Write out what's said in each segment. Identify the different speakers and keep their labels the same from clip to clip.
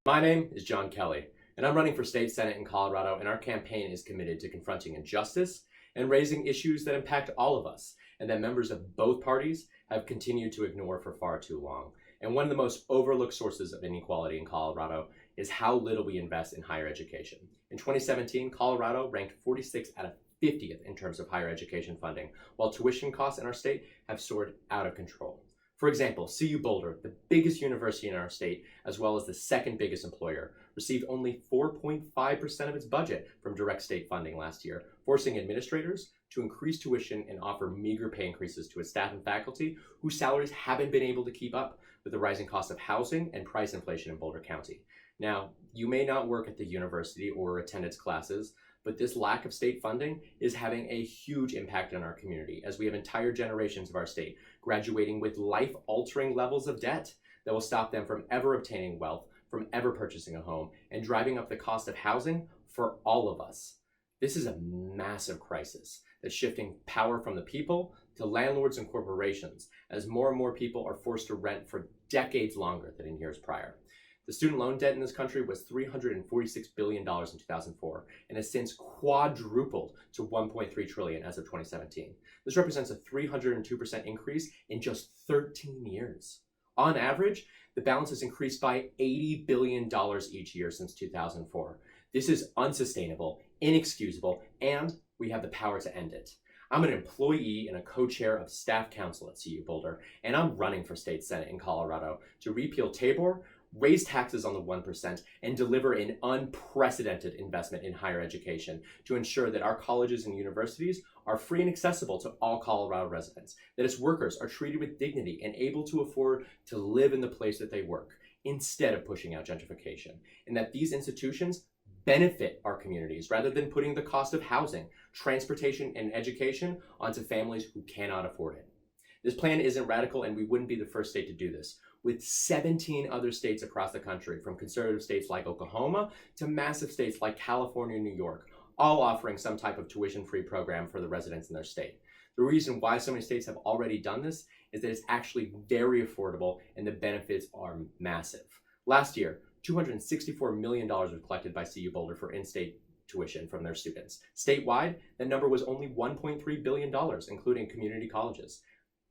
Speaker 1: My name is John Kelly, and I'm running for state senate in Colorado, and our campaign is committed to confronting injustice and raising issues that impact all of us and that members of both parties have continued to ignore for far too long. And one of the most overlooked sources of inequality in Colorado is how little we invest in higher education. In 2017, Colorado ranked 46th out of 50th in terms of higher education funding, while tuition costs in our state have soared out of control. For example, CU Boulder, the biggest university in our state, as well as the second biggest employer, received only 4.5% of its budget from direct state funding last year, forcing administrators to increase tuition and offer meager pay increases to its staff and faculty whose salaries haven't been able to keep up with the rising cost of housing and price inflation in Boulder County. Now, you may not work at the university or attend its classes, but this lack of state funding is having a huge impact on our community, as we have entire generations of our state graduating with life-altering levels of debt that will stop them from ever obtaining wealth, from ever purchasing a home, and driving up the cost of housing for all of us. This is a massive crisis that's shifting power from the people to landlords and corporations, as more and more people are forced to rent for decades longer than in years prior. The student loan debt in this country was $346 billion in 2004 and has since quadrupled to $1.3 trillion as of 2017. This represents a 302% increase in just 13 years. On average, the balance has increased by $80 billion each year since 2004. This is unsustainable, inexcusable, and we have the power to end it. I'm an employee and a co-chair of staff council at CU Boulder, and I'm running for state senate in Colorado to repeal Tabor, raise taxes on the 1%, and deliver an unprecedented investment in higher education to ensure that our colleges and universities are free and accessible to all Colorado residents, that its workers are treated with dignity and able to afford to live in the place that they work, instead of pushing out gentrification, and that these institutions benefit our communities rather than putting the cost of housing, transportation, and education onto families who cannot afford it. This plan isn't radical, and we wouldn't be the first state to do this, with 17 other states across the country, from conservative states like Oklahoma to massive states like California and New York, all offering some type of tuition-free program for the residents in their state. The reason why so many states have already done this is that it's actually very affordable and the benefits are massive. Last year, $264 million was collected by CU Boulder for in-state tuition from their students. Statewide, the number was only $1.3 billion, including community colleges.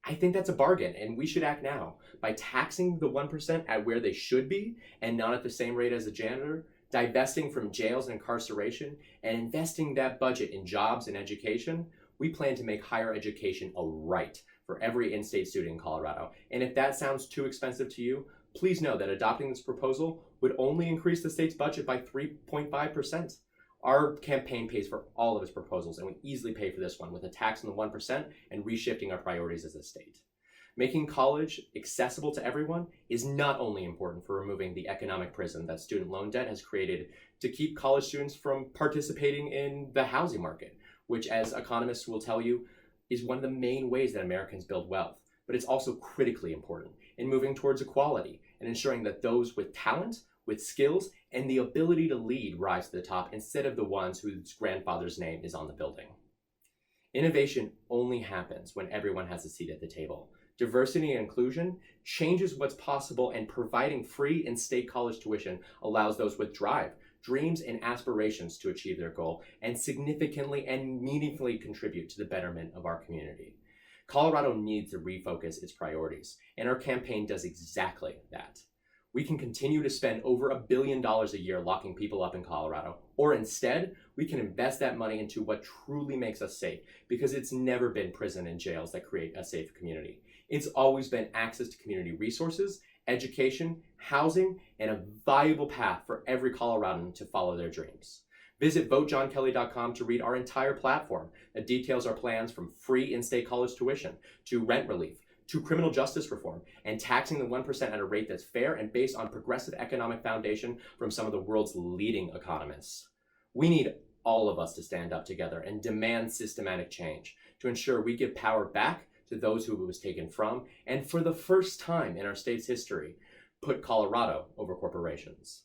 Speaker 1: I think that's a bargain, and we should act now by taxing the 1% at where they should be and not at the same rate as a janitor, divesting from jails and incarceration, and investing that budget in jobs and education. We plan to make higher education a right for every in-state student in Colorado. And if that sounds too expensive to you, please know that adopting this proposal would only increase the state's budget by 3.5%. Our campaign pays for all of its proposals, and we easily pay for this one with a tax on the 1% and reshifting our priorities as a state. Making college accessible to everyone is not only important for removing the economic prison that student loan debt has created to keep college students from participating in the housing market, which, as economists will tell you, is one of the main ways that Americans build wealth, but it's also critically important in moving towards equality and ensuring that those with talent, with skills, and the ability to lead rise to the top instead of the ones whose grandfather's name is on the building. Innovation only happens when everyone has a seat at the table. Diversity and inclusion changes what's possible, and providing free in-state college tuition allows those with drive, dreams, and aspirations to achieve their goal and significantly and meaningfully contribute to the betterment of our community. Colorado needs to refocus its priorities, and our campaign does exactly that. We can continue to spend over $1 billion a year locking people up in Colorado, or instead, we can invest that money into what truly makes us safe, because it's never been prison and jails that create a safe community. It's always been access to community resources, education, housing, and a viable path for every Coloradan to follow their dreams. Visit votejohnkelly.com to read our entire platform that details our plans from free in-state college tuition to rent relief, to criminal justice reform, and taxing the 1% at a rate that's fair and based on progressive economic foundation from some of the world's leading economists. We need all of us to stand up together and demand systematic change to ensure we give power back to those who it was taken from, and for the first time in our state's history, put Colorado over corporations.